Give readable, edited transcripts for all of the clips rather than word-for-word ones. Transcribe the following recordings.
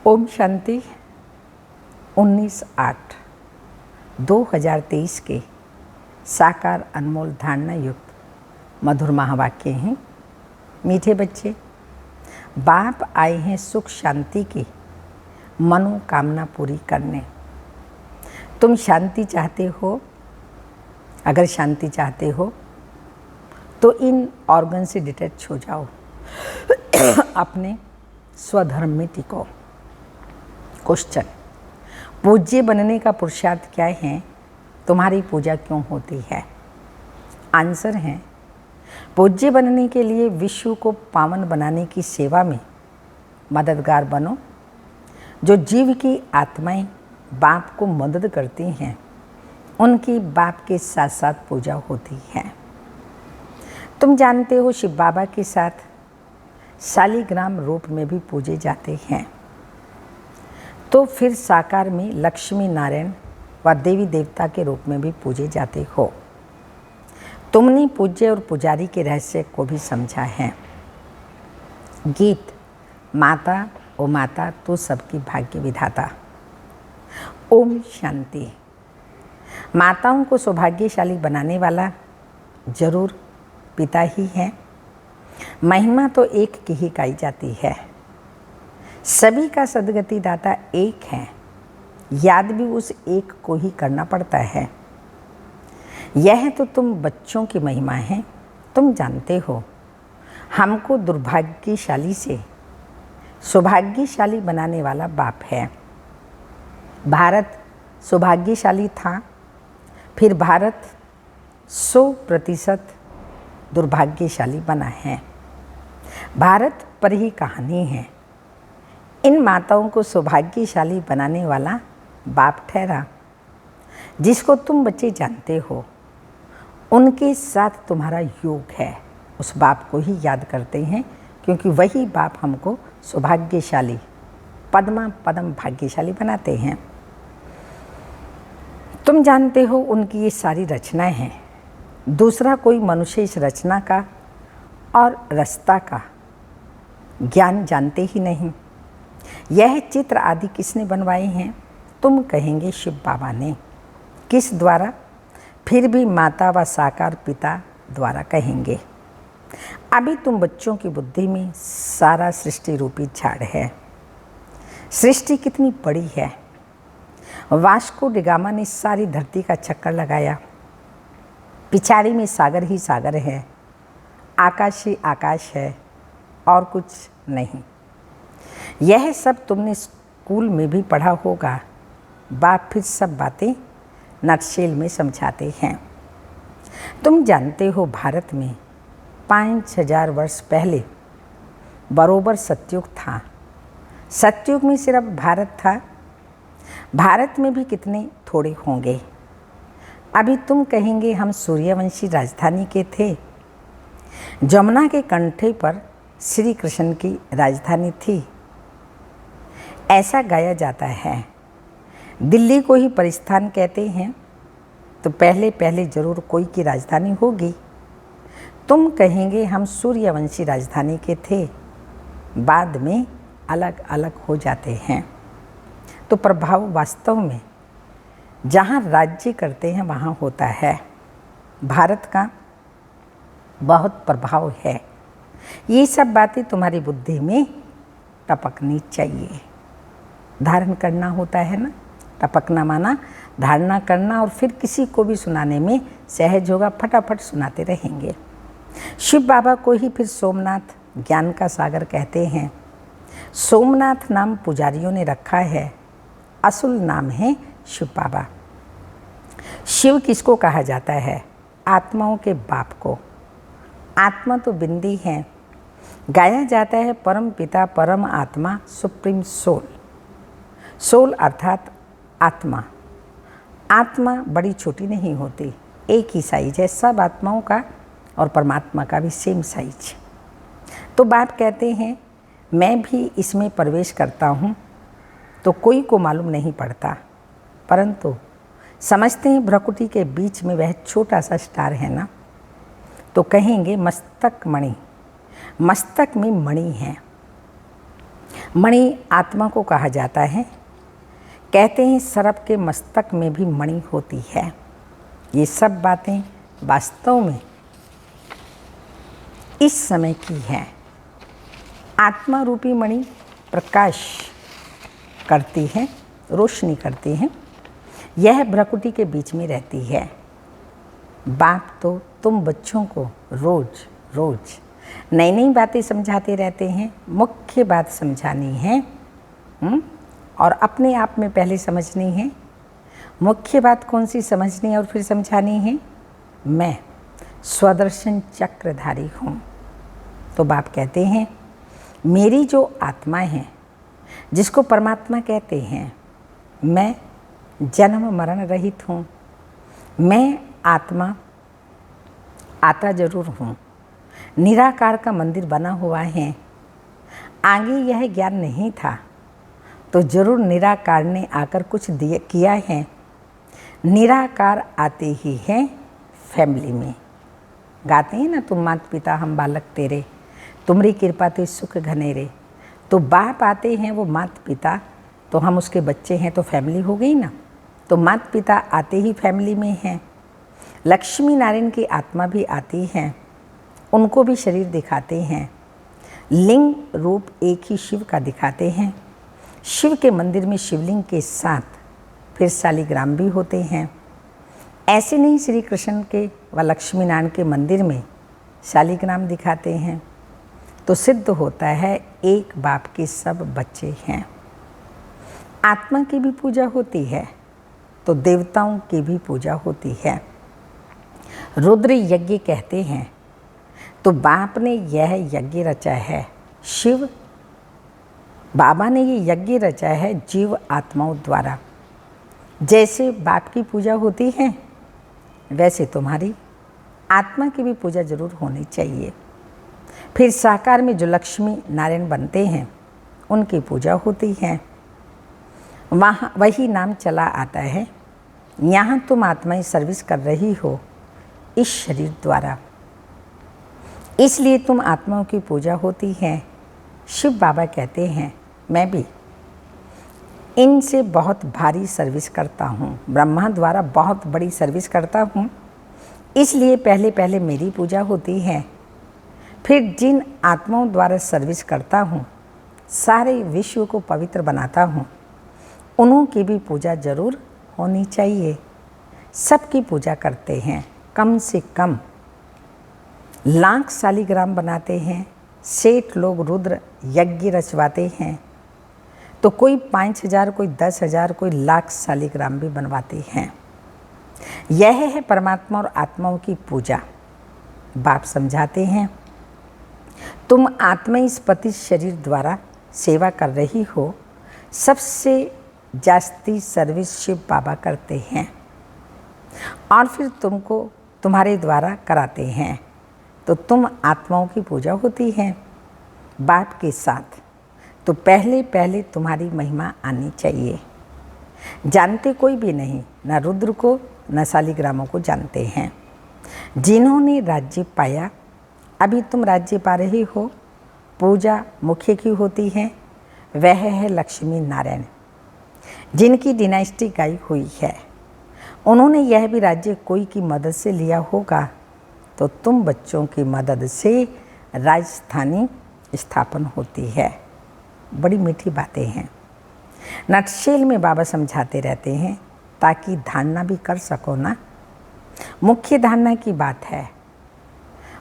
ओम शांति। 19/8/2023 के साकार अनमोल धारणा युक्त मधुर महावाक्य हैं। मीठे बच्चे, बाप आए हैं सुख शांति की मनोकामना पूरी करने। तुम शांति चाहते हो? अगर शांति चाहते हो तो इन ऑर्गन से डिटैच हो जाओ, अपने स्वधर्म में टिको। क्वेश्चन: पूज्य बनने का पुरुषार्थ क्या है? तुम्हारी पूजा क्यों होती है? आंसर है, पूज्य बनने के लिए विश्व को पावन बनाने की सेवा में मददगार बनो। जो जीव की आत्माएं बाप को मदद करती हैं, उनकी बाप के साथ साथ पूजा होती है। तुम जानते हो शिव बाबा के साथ शालिग्राम रूप में भी पूजे जाते हैं, तो फिर साकार में लक्ष्मी नारायण व देवी देवता के रूप में भी पूजे जाते हो। तुमने पूज्य और पुजारी के रहस्य को भी समझा है। गीत: माता ओ माता तू सबकी भाग्य विधाता। ओम शांति। माताओं को सौभाग्यशाली बनाने वाला जरूर पिता ही है। महिमा तो एक की ही गाई जाती है। सभी का सद्गति दाता एक है, याद भी उस एक को ही करना पड़ता है। यह तो तुम बच्चों की महिमा है। तुम जानते हो, हमको दुर्भाग्यशाली से सौभाग्यशाली बनाने वाला बाप है। भारत सौभाग्यशाली था, फिर भारत 100% दुर्भाग्यशाली बना है। भारत पर ही कहानी है। इन माताओं को सौभाग्यशाली बनाने वाला बाप ठहरा, जिसको तुम बच्चे जानते हो। उनके साथ तुम्हारा योग है। उस बाप को ही याद करते हैं, क्योंकि वही बाप हमको सौभाग्यशाली पद्म भाग्यशाली बनाते हैं। तुम जानते हो उनकी ये सारी रचनाएं हैं। दूसरा कोई मनुष्य इस रचना का और रास्ता का ज्ञान जानते ही नहीं। यह चित्र आदि किसने बनवाए हैं? तुम कहेंगे शिव बाबा ने। किस द्वारा? फिर भी माता व साकार पिता द्वारा कहेंगे। अभी तुम बच्चों की बुद्धि में सारा सृष्टि रूपी झाड़ है। सृष्टि कितनी बड़ी है। वास्को डिगामा ने सारी धरती का चक्कर लगाया। पिछाड़ी में सागर ही सागर है, आकाश ही आकाश है, और कुछ नहीं। यह सब तुमने स्कूल में भी पढ़ा होगा। बाप फिर सब बातें नटशेल में समझाते हैं। तुम जानते हो भारत में 5000 वर्ष पहले बरोबर सतयुग था। सतयुग में सिर्फ भारत था। भारत में भी कितने थोड़े होंगे। अभी तुम कहेंगे हम सूर्यवंशी राजधानी के थे। जमुना के कंठे पर श्री कृष्ण की राजधानी थी, ऐसा गाया जाता है। दिल्ली को ही परिस्थान कहते हैं, तो पहले पहले जरूर कोई की राजधानी होगी। तुम कहेंगे हम सूर्यवंशी राजधानी के थे, बाद में अलग अलग हो जाते हैं। तो प्रभाव वास्तव में जहाँ राज्य करते हैं वहाँ होता है। भारत का बहुत प्रभाव है। ये सब बातें तुम्हारी बुद्धि में टपकनी चाहिए। धारण करना होता है ना। टपकना माना धारणा करना, और फिर किसी को भी सुनाने में सहज होगा, फटाफट सुनाते रहेंगे। शिव बाबा को ही फिर सोमनाथ ज्ञान का सागर कहते हैं। सोमनाथ नाम पुजारियों ने रखा है, असुल नाम है शिव बाबा। शिव किसको कहा जाता है? आत्माओं के बाप को। आत्मा तो बिंदी है। गाया जाता है परम पिता परम आत्मा सुप्रीम सोल। सोल अर्थात आत्मा। आत्मा बड़ी छोटी नहीं होती, एक ही साइज है। सब आत्माओं का और परमात्मा का भी सेम साइज। तो बाप कहते हैं मैं भी इसमें प्रवेश करता हूँ, तो कोई को मालूम नहीं पड़ता, परंतु समझते हैं भ्रकुटी के बीच में वह छोटा सा स्टार है ना, तो कहेंगे मस्तक मणि। मस्तक में मणि है। मणि आत्मा को कहा जाता है। कहते हैं सर्प के मस्तक में भी मणि होती है। ये सब बातें वास्तव में इस समय की है। आत्मा रूपी मणि प्रकाश करती है, रोशनी करती है। यह भ्रकुटी के बीच में रहती है। बाप तो तुम बच्चों को रोज रोज नई नई बातें समझाते रहते हैं। मुख्य बात समझानी है और अपने आप में पहले समझनी है। मुख्य बात कौन सी समझनी है और फिर समझानी है? मैं स्वदर्शन चक्रधारी हूँ। तो बाप कहते हैं मेरी जो आत्मा है, जिसको परमात्मा कहते हैं, मैं जन्म मरण रहित हूँ। मैं आत्मा आता जरूर हूँ। निराकार का मंदिर बना हुआ है। आगे यह ज्ञान नहीं था तो जरूर निराकार ने आकर कुछ किया है। निराकार आते ही हैं फैमिली में। गाते हैं ना, तुम माता पिता हम बालक तेरे, तुम्हारी कृपा ते सुख घनेरे। तो बाप आते हैं, वो माता पिता, तो हम उसके बच्चे हैं, तो फैमिली हो गई ना। तो माता पिता आते ही फैमिली में हैं। लक्ष्मी नारायण की आत्मा भी आती हैं, उनको भी शरीर दिखाते हैं। लिंग रूप एक ही शिव का दिखाते हैं। शिव के मंदिर में शिवलिंग के साथ फिर शालिग्राम भी होते हैं। ऐसे नहीं श्री कृष्ण के व लक्ष्मी नारायण के मंदिर में शालिग्राम दिखाते हैं। तो सिद्ध होता है एक बाप के सब बच्चे हैं। आत्मा की भी पूजा होती है तो देवताओं की भी पूजा होती है। रुद्र यज्ञ कहते हैं तो बाप ने यह यज्ञ रचा है। शिव बाबा ने ये यज्ञ रचा है जीव आत्माओं द्वारा। जैसे बाप की पूजा होती है वैसे तुम्हारी आत्मा की भी पूजा जरूर होनी चाहिए। फिर साकार में जो लक्ष्मी नारायण बनते हैं उनकी पूजा होती है। वहाँ वही नाम चला आता है। यहाँ तुम आत्माएं सर्विस कर रही हो इस शरीर द्वारा, इसलिए तुम आत्माओं की पूजा होती है। शिव बाबा कहते हैं मैं भी इनसे बहुत भारी सर्विस करता हूँ, ब्रह्मा द्वारा बहुत बड़ी सर्विस करता हूँ, इसलिए पहले पहले मेरी पूजा होती है। फिर जिन आत्माओं द्वारा सर्विस करता हूँ, सारे विश्व को पवित्र बनाता हूँ, उन्हों की भी पूजा जरूर होनी चाहिए। सबकी पूजा करते हैं। कम से कम लाख शालिग्राम बनाते हैं। सेठ लोग रुद्र यज्ञ रचवाते हैं तो कोई 5000, कोई 10,000, कोई लाख शालिग्राम भी बनवाते हैं। यह है परमात्मा और आत्माओं की पूजा। बाप समझाते हैं तुम आत्मा इस पति शरीर द्वारा सेवा कर रही हो। सबसे जास्ती सर्विस शिव बाबा करते हैं और फिर तुमको तुम्हारे द्वारा कराते हैं। तो तुम आत्माओं की पूजा होती है बाप के साथ। तो पहले पहले तुम्हारी महिमा आनी चाहिए। जानते कोई भी नहीं, न रुद्र को न शालिग्रामों को जानते हैं। जिन्होंने राज्य पाया, अभी तुम राज्य पा रहे हो, पूजा मुख्य की होती है, वह है लक्ष्मी नारायण, जिनकी डिनाइस्टी गायब हुई है। उन्होंने यह भी राज्य कोई की मदद से लिया होगा, तो तुम बच्चों की मदद से राजधानी स्थापन होती है। बड़ी मीठी बातें हैं। नटशेल में बाबा समझाते रहते हैं ताकि धारणा भी कर सको ना। मुख्य धारणा की बात है,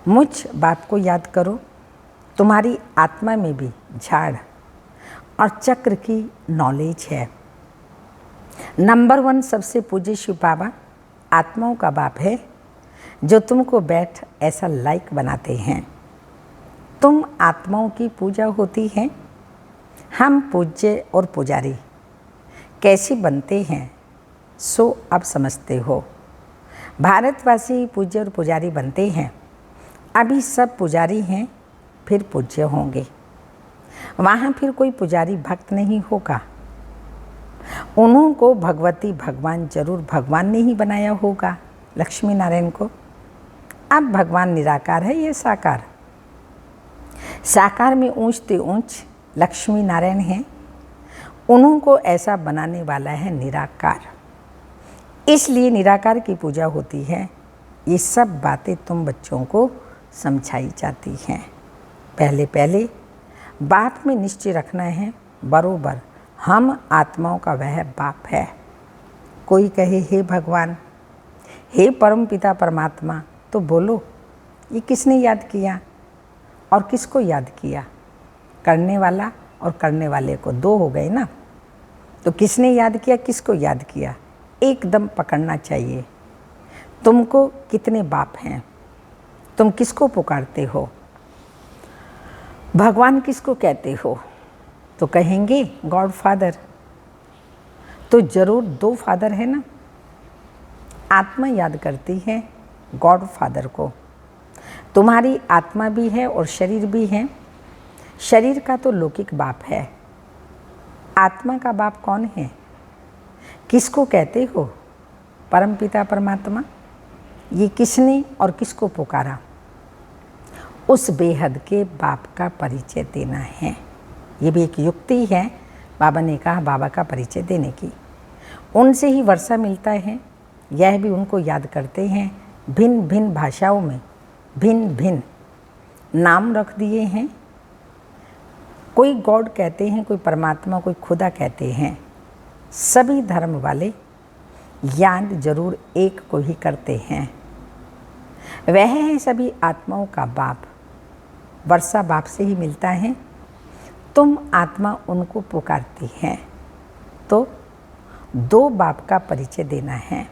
मुझ बाप को याद करो। तुम्हारी आत्मा में भी झाड़ और चक्र की नॉलेज है। नंबर 1 सबसे पूज्य शिव बाबा आत्माओं का बाप है, जो तुमको बैठ ऐसा लाइक बनाते हैं। तुम आत्माओं की पूजा होती है। हम पूज्य और पुजारी कैसे बनते हैं सो अब समझते हो। भारतवासी पूज्य और पुजारी बनते हैं। अभी सब पुजारी हैं, फिर पूज्य होंगे। वहाँ फिर कोई पुजारी भक्त नहीं होगा। उन्हों को भगवती भगवान जरूर भगवान ने ही बनाया होगा, लक्ष्मी नारायण को। अब भगवान निराकार है, ये साकार। साकार में ऊंच ते ऊंच लक्ष्मी नारायण हैं, उन्हों को ऐसा बनाने वाला है निराकार। इसलिए निराकार की पूजा होती है। ये सब बातें तुम बच्चों को समझाई जाती हैं। पहले पहले बाप में निश्चय रखना है बरोबर हम आत्माओं का वह बाप है। कोई कहे हे भगवान, हे परम पिता परमात्मा, तो बोलो ये किसने याद किया और किसको याद किया? करने वाला और करने वाले को दो हो गए ना। तो किसने याद किया, किसको याद किया, एकदम पकड़ना चाहिए। तुमको कितने बाप हैं, तुम किसको पुकारते हो, भगवान किसको कहते हो? तो कहेंगे गॉड फादर। तो जरूर दो फादर है ना। आत्मा याद करती है गॉड फादर को। तुम्हारी आत्मा भी है और शरीर भी है। शरीर का तो लौकिक बाप है, आत्मा का बाप कौन है, किसको कहते हो? परमपिता परमात्मा। ये किसने और किसको पुकारा? उस बेहद के बाप का परिचय देना है। ये भी एक युक्ति है, बाबा ने कहा बाबा का परिचय देने की। उनसे ही वर्षा मिलता है, यह भी उनको याद करते हैं। भिन्न भिन्न भाषाओं में भिन्न भिन्न नाम रख दिए हैं। कोई गॉड कहते हैं, कोई परमात्मा, कोई खुदा कहते हैं। सभी धर्म वाले याद जरूर एक को ही करते हैं। वह है सभी आत्माओं का बाप। वर्षा बाप से ही मिलता है। तुम आत्मा उनको पुकारती हैं। तो दो बाप का परिचय देना है,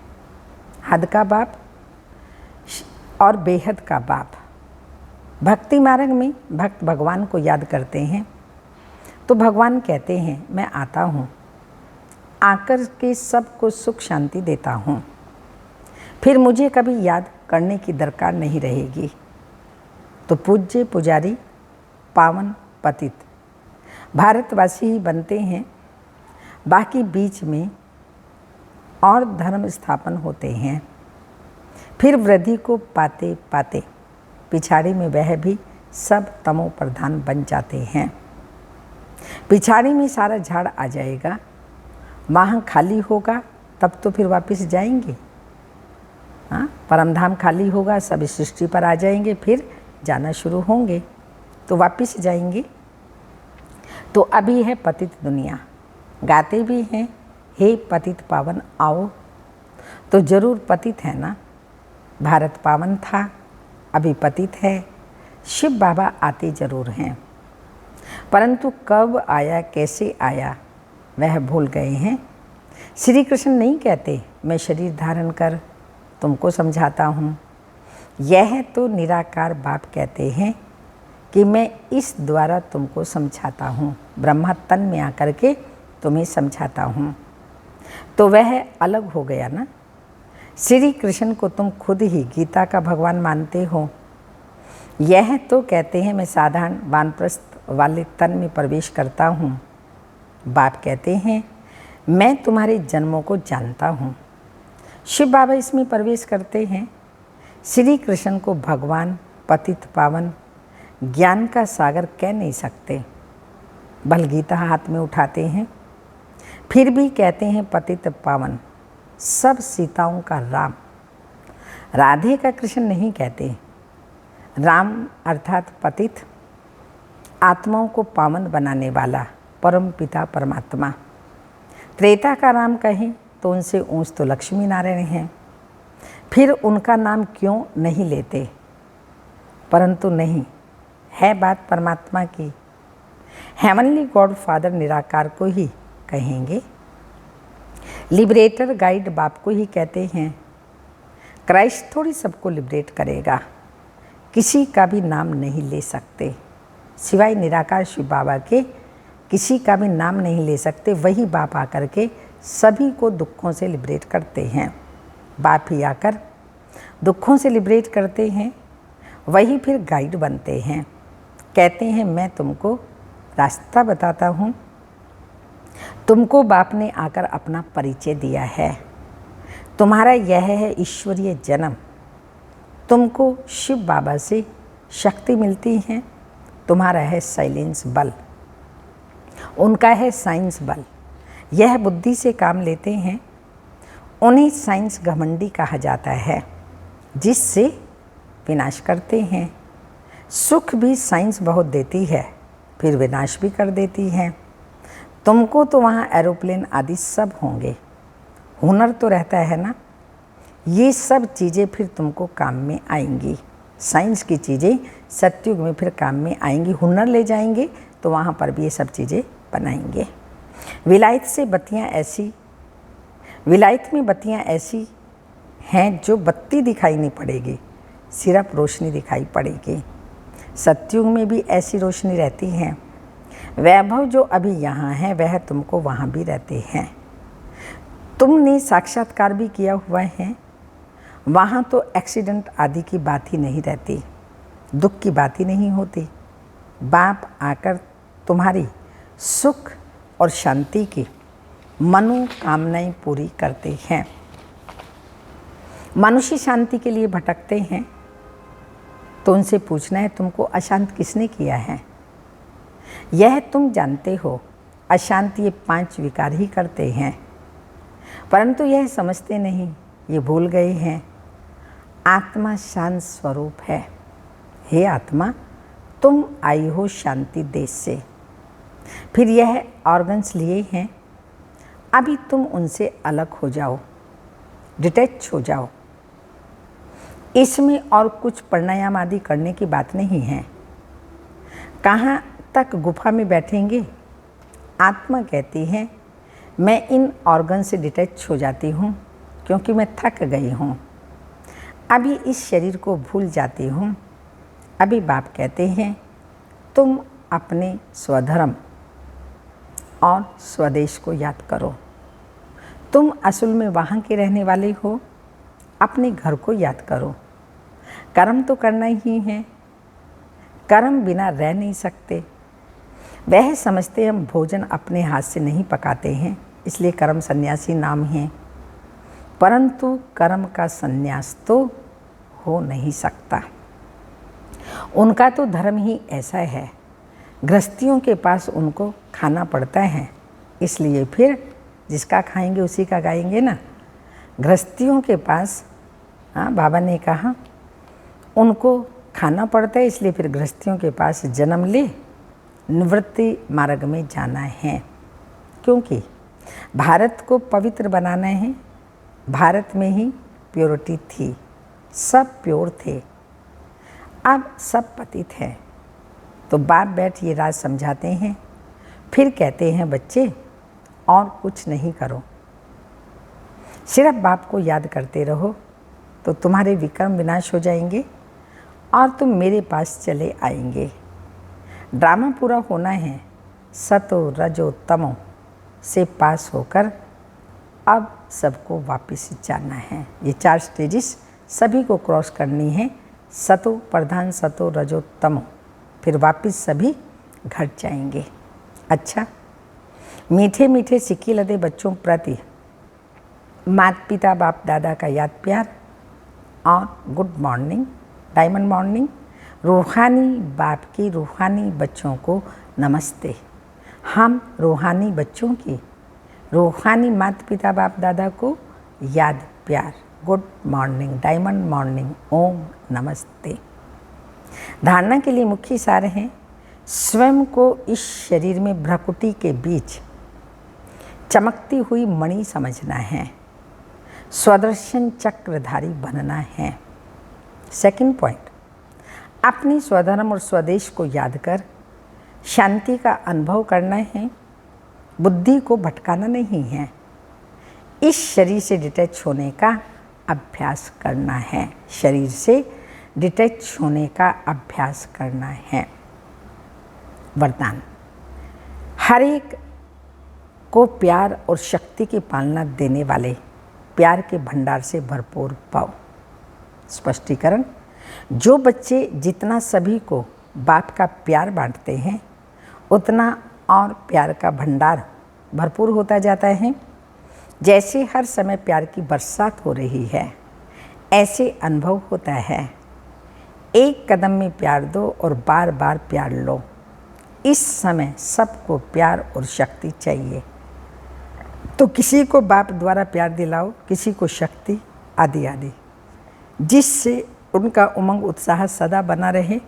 हद का बाप और बेहद का बाप। भक्ति मार्ग में भक्त भगवान को याद करते हैं तो भगवान कहते हैं मैं आता हूँ, आकर के सबको सुख शांति देता हूँ, फिर मुझे कभी याद करने की दरकार नहीं रहेगी। तो पूज्य पुजारी पावन पतित भारतवासी ही बनते हैं, बाकी बीच में और धर्म स्थापन होते हैं। फिर वृद्धि को पाते पाते पिछाड़ी में वह भी सब तमो प्रधान बन जाते हैं। पिछाड़ी में सारा झाड़ आ जाएगा, वहाँ खाली होगा, तब तो फिर वापस जाएंगे। हाँ, परमधाम खाली होगा, सब इस सृष्टि पर आ जाएंगे, फिर जाना शुरू होंगे तो वापस जाएंगे। तो अभी है पतित दुनिया, गाते भी हैं हे पतित पावन आओ। तो जरूर पतित है ना। भारत पावन था, अभी पतित है। शिव बाबा आते जरूर हैं, परंतु कब आया कैसे आया वह भूल गए हैं। श्री कृष्ण नहीं कहते मैं शरीर धारण कर तुमको समझाता हूँ। यह तो निराकार बाप कहते हैं कि मैं इस द्वारा तुमको समझाता हूँ, ब्रह्मा तन में आकर के तुम्हें समझाता हूँ। तो वह अलग हो गया ना। श्री कृष्ण को तुम खुद ही गीता का भगवान मानते हो। यह तो कहते हैं मैं साधारण वानप्रस्थ वाले तन में प्रवेश करता हूँ। बाप कहते हैं मैं तुम्हारे जन्मों को जानता हूँ। शिव बाबा इसमें प्रवेश करते हैं। श्री कृष्ण को भगवान पतित पावन ज्ञान का सागर कह नहीं सकते। बल गीता हाथ में उठाते हैं, फिर भी कहते हैं पतित पावन, सब सीताओं का राम। राधे का कृष्ण नहीं कहते। राम अर्थात पतित, आत्माओं को पावन बनाने वाला परम पिता परमात्मा। त्रेता का राम कहें तो उनसे ऊंच तो लक्ष्मी नारायण हैं, फिर उनका नाम क्यों नहीं लेते? परंतु नहीं, है बात परमात्मा की। हेवनली गॉड फादर निराकार को ही कहेंगे। लिबरेटर गाइड बाप को ही कहते हैं। क्राइस्ट थोड़ी सबको लिबरेट करेगा, किसी का भी नाम नहीं ले सकते सिवाय निराकार शिव बाबा के। किसी का भी नाम नहीं ले सकते। वही बाप आकर के सभी को दुखों से लिबरेट करते हैं। बाप ही आकर दुखों से लिबरेट करते हैं, वही फिर गाइड बनते हैं। कहते हैं मैं तुमको रास्ता बताता हूँ। तुमको बाप ने आकर अपना परिचय दिया है। तुम्हारा यह है ईश्वरीय जन्म। तुमको शिव बाबा से शक्ति मिलती है। तुम्हारा है साइलेंस बल। उनका है साइंस बल। यह बुद्धि से काम लेते हैं। उन्हें साइंस घमंडी कहा जाता है, जिससे विनाश करते हैं। सुख भी साइंस बहुत देती है, फिर विनाश भी कर देती है। तुमको तो वहाँ एरोप्लेन आदि सब होंगे, हुनर तो रहता है ना। ये सब चीज़ें फिर तुमको काम में आएंगी। साइंस की चीज़ें सतयुग में फिर काम में आएंगी। हुनर ले जाएंगे तो वहाँ पर भी ये सब चीज़ें बनाएंगे। विलायत में बत्तियाँ ऐसी हैं जो बत्ती दिखाई नहीं पड़ेगी, सिर्फ रोशनी दिखाई पड़ेगी। सतयुग में भी ऐसी रोशनी रहती है। वैभव जो अभी यहाँ है वह तुमको वहाँ भी रहते हैं। तुमने साक्षात्कार भी किया हुआ है। वहाँ तो एक्सीडेंट आदि की बात ही नहीं रहती, दुख की बात ही नहीं होती। बाप आकर तुम्हारी सुख और शांति की मनोकामनाएं पूरी करते हैं। मनुष्य शांति के लिए भटकते हैं तो उनसे पूछना है तुमको अशांत किसने किया है। यह तुम जानते हो, अशांत ये 5 विकार ही करते हैं, परंतु यह समझते नहीं, ये भूल गए हैं। आत्मा शांत स्वरूप है। हे आत्मा, तुम आई हो शांति देश से। फिर यह ऑर्गन्स लिए हैं, अभी तुम उनसे अलग हो जाओ, डिटैच हो जाओ। इसमें और कुछ प्राणायाम आदि करने की बात नहीं है। कहाँ तक गुफा में बैठेंगे। आत्मा कहती है मैं इन ऑर्गन से डिटैच हो जाती हूँ क्योंकि मैं थक गई हूँ, अभी इस शरीर को भूल जाती हूँ। अभी बाप कहते हैं तुम अपने स्वधर्म और स्वदेश को याद करो। तुम असल में वहाँ के रहने वाले हो, अपने घर को याद करो। कर्म तो करना ही है, कर्म बिना रह नहीं सकते। वह समझते हम भोजन अपने हाथ से नहीं पकाते हैं, इसलिए कर्म सन्यासी नाम है, परंतु कर्म का सन्यास तो हो नहीं सकता। उनका तो धर्म ही ऐसा है, गृहस्थियों के पास उनको खाना पड़ता है, इसलिए फिर जिसका खाएंगे उसी का गाएंगे ना। गृहस्थियों के पास बाबा ने कहा उनको खाना पड़ता है, इसलिए फिर गृहस्थियों के पास जन्म ले निवृत्ति मार्ग में जाना है, क्योंकि भारत को पवित्र बनाना है। भारत में ही प्योरिटी थी, सब प्योर थे, अब सब पतित है। तो बाप बैठ ये राज समझाते हैं, फिर कहते हैं बच्चे और कुछ नहीं करो, सिर्फ बाप को याद करते रहो तो तुम्हारे विक्रम विनाश हो जाएंगे और तुम मेरे पास चले आएंगे। ड्रामा पूरा होना है, सतो रजो तमो से पास होकर अब सबको वापस जाना है। ये 4 स्टेजेस सभी को क्रॉस करनी है। सतो प्रधान, सतो रजो तमो, फिर वापस सभी घर जाएंगे। अच्छा, मीठे मीठे सिक्के लदे बच्चों प्रति माता पिता बाप दादा का याद प्यार और गुड मॉर्निंग, डायमंड मॉर्निंग। रूहानी बाप की रूहानी बच्चों को नमस्ते। हम रूहानी बच्चों की रूहानी माता पिता बाप दादा को याद प्यार, गुड मॉर्निंग, डायमंड मॉर्निंग, ओम नमस्ते। धारणा के लिए मुख्य सार हैं, स्वयं को इस शरीर में भ्रकुटी के बीच चमकती हुई मणि समझना है, स्वदर्शन चक्रधारी बनना है। सेकंड पॉइंट, अपनी स्वधर्म और स्वदेश को याद कर शांति का अनुभव करना है, बुद्धि को भटकाना नहीं है। इस शरीर से डिटैच होने का अभ्यास करना है, शरीर से डिटैच होने का अभ्यास करना है। वरदान, हर एक को प्यार और शक्ति की पालना देने वाले प्यार के भंडार से भरपूर पाओ। स्पष्टीकरण, जो बच्चे जितना सभी को बाप का प्यार बांटते हैं उतना और प्यार का भंडार भरपूर होता जाता है। जैसे हर समय प्यार की बरसात हो रही है, ऐसे अनुभव होता है। एक कदम में प्यार दो और बार बार प्यार लो। इस समय सबको प्यार और शक्ति चाहिए, तो किसी को बाप द्वारा प्यार दिलाओ, किसी को शक्ति, आदि आदि, जिससे उनका उमंग उत्साह सदा बना रहे।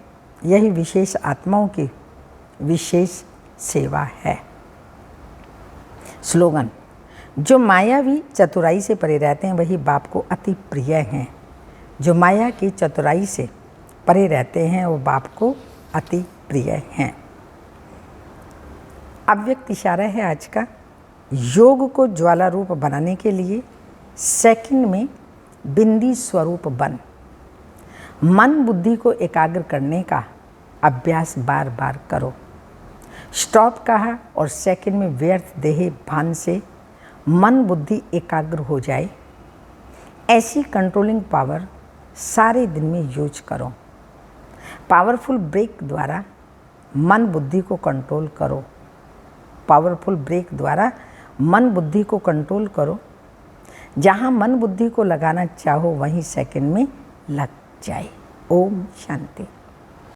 यही विशेष आत्माओं की विशेष सेवा है। स्लोगन: जो मायावी चतुराई से परे रहते हैं वही बाप को अति प्रिय हैं। जो माया की चतुराई से परे रहते हैं वो बाप को अति प्रिय हैं। अव्यक्त इशारा है आज का। योग को ज्वाला रूप बनाने के लिए सेकंड में बिंदी स्वरूप बन मन बुद्धि को एकाग्र करने का अभ्यास बार बार करो। स्टॉप कहा और सेकंड में व्यर्थ देह भान से मन बुद्धि एकाग्र हो जाए, ऐसी कंट्रोलिंग पावर सारे दिन में यूज करो। पावरफुल ब्रेक द्वारा मन बुद्धि को कंट्रोल करो। पावरफुल ब्रेक द्वारा मन बुद्धि को कंट्रोल करो। जहाँ मन बुद्धि को लगाना चाहो वहीं सेकंड में लग जाए। ओम शांति।